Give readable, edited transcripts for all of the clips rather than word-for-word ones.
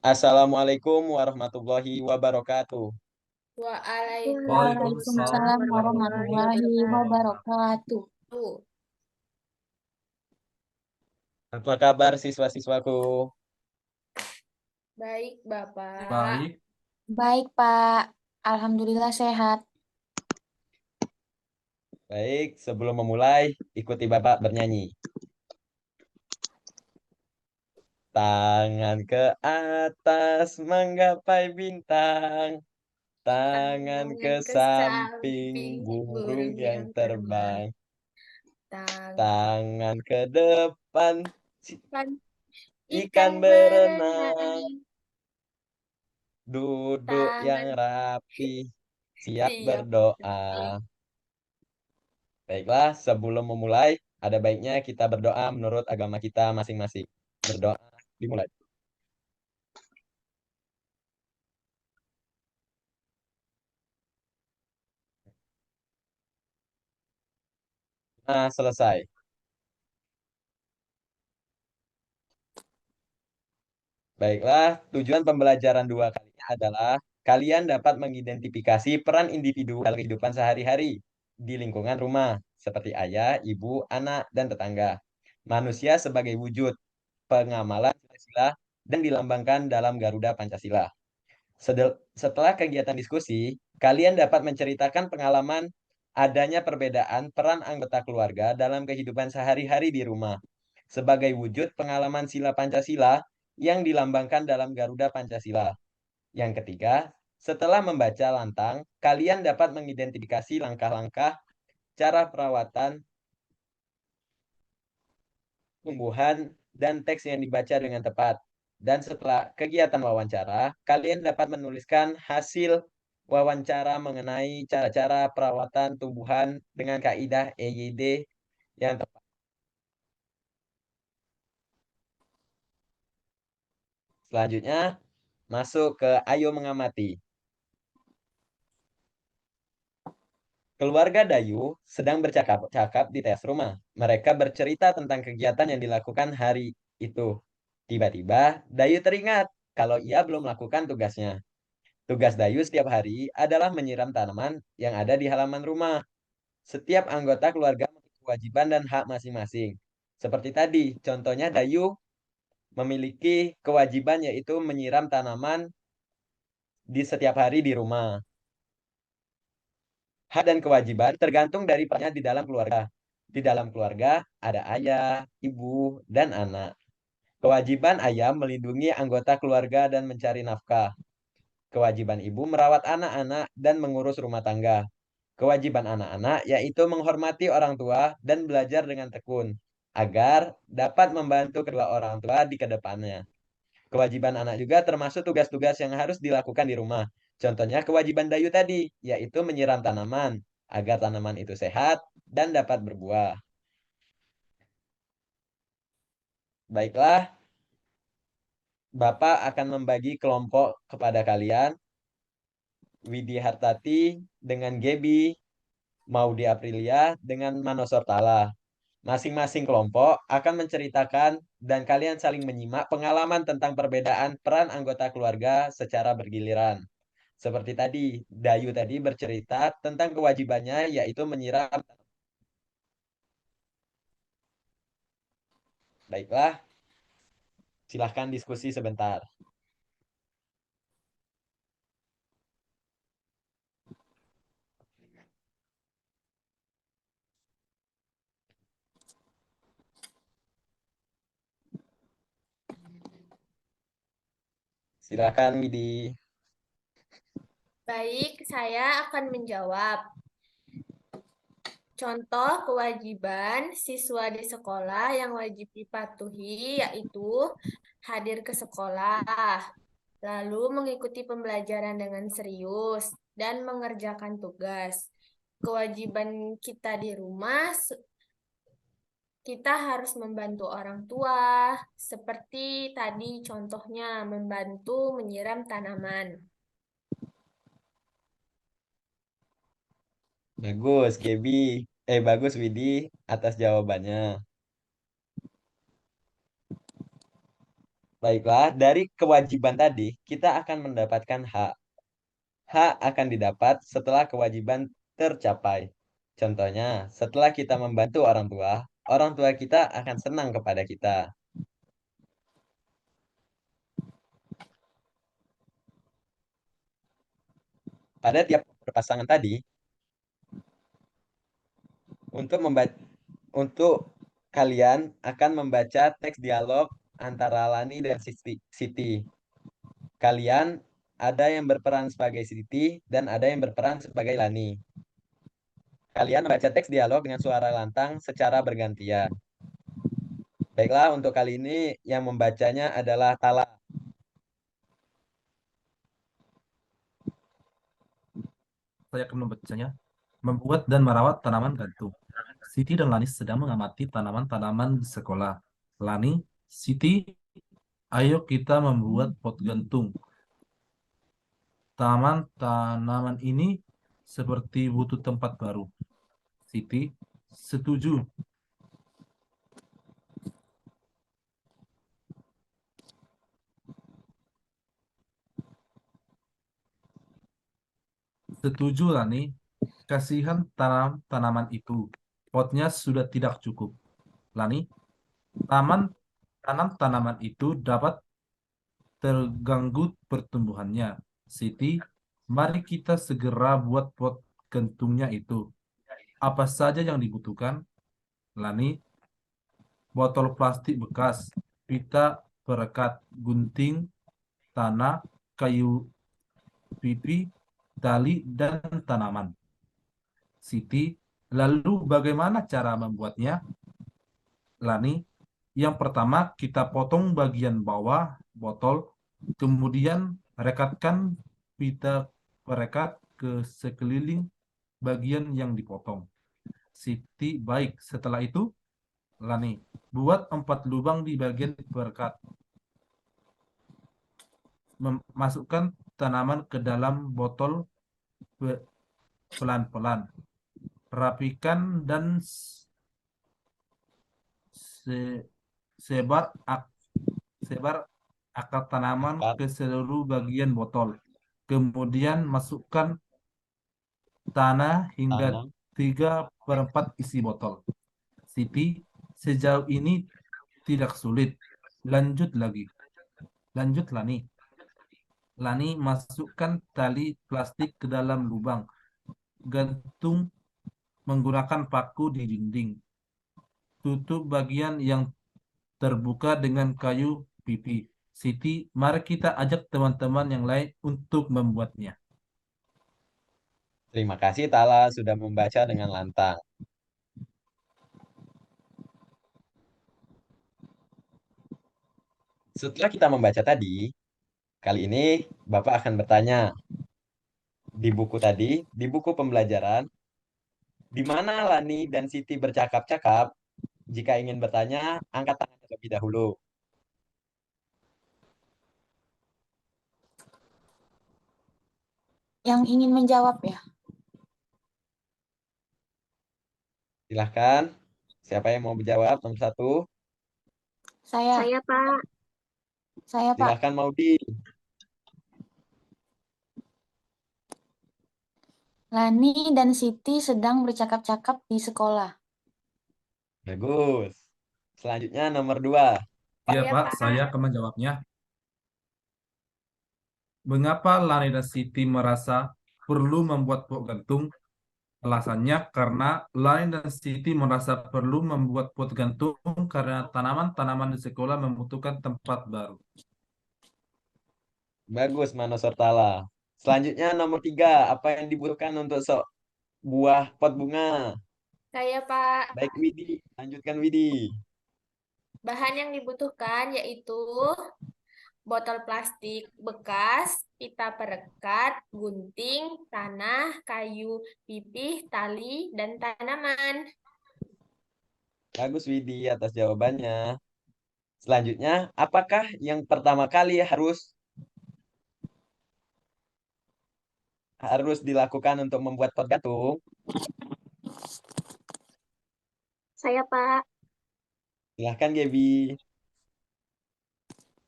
Assalamualaikum warahmatullahi wabarakatuh. Waalaikumsalam Waalaikumsalam warahmatullahi warahmatullahi wabarakatuh. wabarakatuh. Apa kabar siswa-siswaku? Baik, Bapak. Baik, Baik, Pak. Alhamdulillah sehat. Baik, sebelum memulai, ikuti Bapak bernyanyi. Tangan ke atas menggapai bintang, tangan ke Tangan ke samping samping burung burung yang yang terbang. terbang, Tangan tangan ke depan ikan ikan berenang, berenang. duduk yang Tangan rapi, siap siap berdoa. berdoa. Baiklah, sebelum memulai, ada baiknya kita berdoa menurut agama kita masing-masing. Berdoa dimulai. Nah, selesai. Baiklah, tujuan pembelajaran dua kali ini adalah kalian dapat mengidentifikasi peran individu dalam kehidupan sehari-hari di lingkungan rumah, seperti ayah, ibu, anak, dan tetangga. Manusia sebagai wujud pengamalan Pancasila dan dilambangkan dalam Garuda Pancasila. Setelah kegiatan diskusi, kalian dapat menceritakan pengalaman adanya perbedaan peran anggota keluarga dalam kehidupan sehari-hari di rumah sebagai wujud pengalaman sila Pancasila yang dilambangkan dalam Garuda Pancasila. Yang ketiga, setelah membaca lantang, kalian dapat mengidentifikasi langkah-langkah cara perawatan tumbuhan dan teks yang dibaca dengan tepat. Dan setelah kegiatan wawancara, kalian dapat menuliskan hasil wawancara mengenai cara-cara perawatan tumbuhan dengan kaidah EYD yang tepat. Selanjutnya, masuk ke Ayo Mengamati. Keluarga Dayu sedang bercakap-cakap di teras rumah. Mereka bercerita tentang kegiatan yang dilakukan hari itu. Tiba-tiba, Dayu teringat kalau ia belum melakukan tugasnya. Tugas Dayu setiap hari adalah menyiram tanaman yang ada di halaman rumah. Setiap anggota keluarga memiliki kewajiban dan hak masing-masing. Seperti tadi, contohnya Dayu memiliki kewajiban yaitu menyiram tanaman di setiap hari di rumah. Hak dan kewajiban tergantung dari perannya di dalam keluarga. Di dalam keluarga ada ayah, ibu, dan anak. Kewajiban ayah melindungi anggota keluarga dan mencari nafkah. Kewajiban ibu merawat anak-anak dan mengurus rumah tangga. Kewajiban anak-anak yaitu menghormati orang tua dan belajar dengan tekun agar dapat membantu kedua orang tua di kedepannya. Kewajiban anak juga termasuk tugas-tugas yang harus dilakukan di rumah. Contohnya kewajiban Dayu tadi, yaitu menyiram tanaman agar tanaman itu sehat dan dapat berbuah. Baiklah, Bapak akan membagi kelompok kepada kalian. Widi Hartati dengan Gebi, Maudi Aprilia dengan Manosortala. Masing-masing kelompok akan menceritakan dan kalian saling menyimak pengalaman tentang perbedaan peran anggota keluarga secara bergiliran. Seperti tadi, Dayu tadi bercerita tentang kewajibannya yaitu menyiram. Baiklah, silahkan diskusi sebentar. Silahkan Widi. Baik, saya akan menjawab. Contoh kewajiban siswa di sekolah yang wajib dipatuhi yaitu hadir ke sekolah, lalu mengikuti pembelajaran dengan serius dan mengerjakan tugas. Kewajiban kita di rumah, kita harus membantu orang tua, seperti tadi contohnya membantu menyiram tanaman. Bagus, Gebi. Bagus Widi atas jawabannya. Baiklah, dari kewajiban tadi, kita akan mendapatkan hak. Hak akan didapat setelah kewajiban tercapai. Contohnya, setelah kita membantu orang tua kita akan senang kepada kita. Pada tiap berpasangan tadi, untuk membaca, untuk kalian akan membaca teks dialog antara Lani dan Siti. Kalian ada yang berperan sebagai Siti dan ada yang berperan sebagai Lani. Kalian membaca teks dialog dengan suara lantang secara bergantian. Baiklah, untuk kali ini yang membacanya adalah Tala. Saya akan membacanya. Membuat dan merawat tanaman gantung. Siti dan Lani sedang mengamati tanaman-tanaman di sekolah. Lani, Siti, ayo kita membuat pot gantung. Tanaman ini seperti butuh tempat baru. Siti, setuju. Setuju, Lani. Kasihan tanaman itu. Potnya sudah tidak cukup. Lani, tanam tanaman itu dapat terganggu pertumbuhannya. Siti, mari kita segera buat pot gantungnya itu. Apa saja yang dibutuhkan? Lani, botol plastik bekas, pita perekat, gunting, tanah, kayu pipi, tali, dan tanaman. Siti, lalu bagaimana cara membuatnya? Lani, yang pertama kita potong bagian bawah botol, kemudian rekatkan pita perekat ke sekeliling bagian yang dipotong. Siti, baik. Setelah itu, Lani, buat 4 lubang di bagian perekat. Masukkan tanaman ke dalam botol pelan-pelan. Rapikan dan sebar sebar akar tanaman ke seluruh bagian botol. Kemudian masukkan tanah hingga 3/4 isi botol. Siti, sejauh ini tidak sulit. Lanjut lagi. Lanjut, Lani. Lani, masukkan tali plastik ke dalam lubang. Gantung menggunakan paku di dinding. Tutup bagian yang terbuka dengan kayu pipi. Siti, mari kita ajak teman-teman yang lain untuk membuatnya. Terima kasih Tala sudah membaca dengan lantang. Setelah kita membaca tadi, kali ini Bapak akan bertanya di buku tadi, di buku pembelajaran, di mana Lani dan Siti bercakap-cakap. Jika ingin bertanya, angkat tangan terlebih dahulu. Yang ingin menjawab ya. Silahkan. Siapa yang mau menjawab? Nomor 1. Saya, Pak. Pak. Silahkan Maudi. Lani dan Siti sedang bercakap-cakap di sekolah. Bagus. Selanjutnya nomor 2. Ya, Iya, Pak, Pak. saya akan menjawabnya. Mengapa Lani dan Siti merasa perlu membuat pot gantung? Alasannya karena Lani dan Siti merasa perlu membuat pot gantung karena tanaman-tanaman di sekolah membutuhkan tempat baru. Bagus, Mano Sortala. Selanjutnya nomor 3. Apa yang dibutuhkan untuk sebuah pot bunga? Saya, Pak. Baik, Widi. Lanjutkan, Widi. Bahan yang dibutuhkan yaitu botol plastik bekas, pita perekat, gunting, tanah, kayu pipih, tali, dan tanaman. Bagus, Widi, atas jawabannya. Selanjutnya, apakah yang pertama kali harus dilakukan untuk membuat pot gantung? Saya, Pak. Silahkan, Gaby.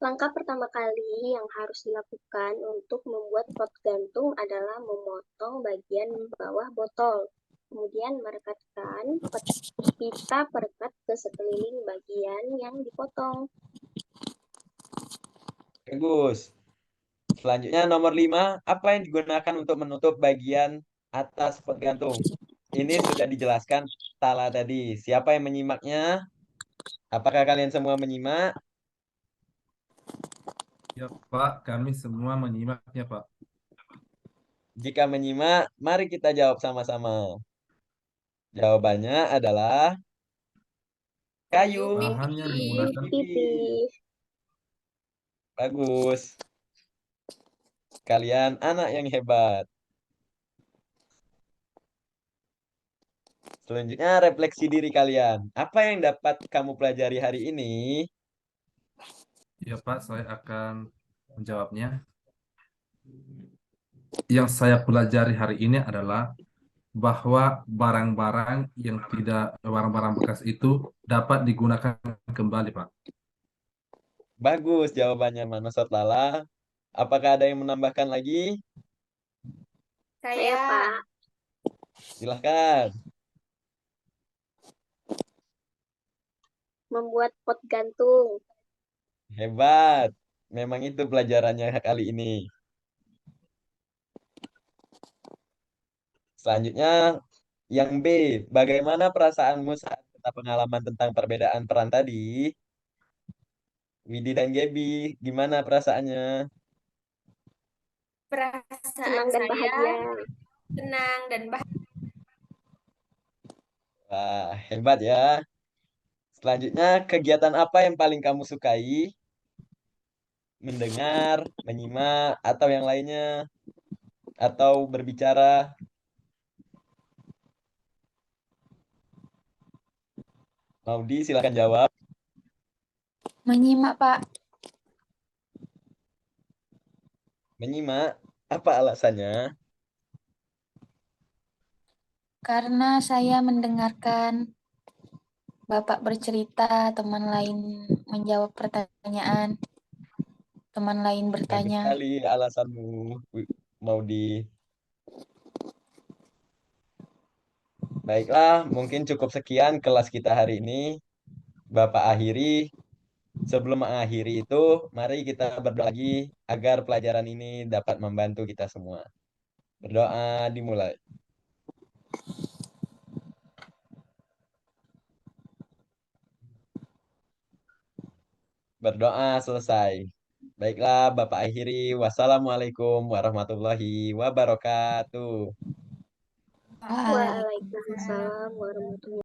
Langkah pertama kali yang harus dilakukan untuk membuat pot gantung adalah memotong bagian bawah botol. Kemudian merekatkan pita perekat ke sekeliling bagian yang dipotong. Bagus. Selanjutnya nomor 5, apa yang digunakan untuk menutup bagian atas pot gantung? Ini sudah dijelaskan Tala tadi. Siapa yang menyimaknya? Apakah kalian semua menyimak? Ya, Pak, kami semua menyimaknya, Pak. Jika menyimak, mari kita jawab sama-sama. Jawabannya adalah Kayu kayu Bahan yang digunakan pipih. Bagus. Kalian anak yang hebat. Selanjutnya refleksi diri kalian. Apa yang dapat kamu pelajari hari ini? Ya, Pak, saya akan menjawabnya. Yang saya pelajari hari ini adalah bahwa barang-barang bekas itu dapat digunakan kembali, Pak. Bagus jawabannya Manusot Lala. Apakah ada yang menambahkan lagi? Saya, Pak, Silahkan. membuat pot gantung. Hebat. Memang itu pelajarannya kali ini. Selanjutnya yang B. Bagaimana perasaanmu saat kita pengalaman tentang perbedaan peran tadi? Widi dan Gaby, gimana perasaannya? perasaan Senang dan saya bahagia. senang dan bahagia. Wah, hebat ya. Selanjutnya, kegiatan apa yang paling kamu sukai? Mendengar, menyimak, atau yang lainnya? Atau berbicara? Maudi, silakan jawab. Menyimak, Pak. Menyimak, apa alasannya? Karena saya mendengarkan Bapak bercerita, teman lain menjawab pertanyaan, teman lain Bagus bertanya. sekali alasanmu, Maudi. Baiklah, mungkin cukup sekian kelas kita hari ini. Bapak akhiri. Sebelum mengakhiri itu, mari kita berdoa lagi agar pelajaran ini dapat membantu kita semua. Berdoa dimulai. Berdoa selesai. Baiklah, Bapak akhiri. Wassalamualaikum warahmatullahi wabarakatuh. Waalaikumsalam. Waalaikumsalam warahmatullahi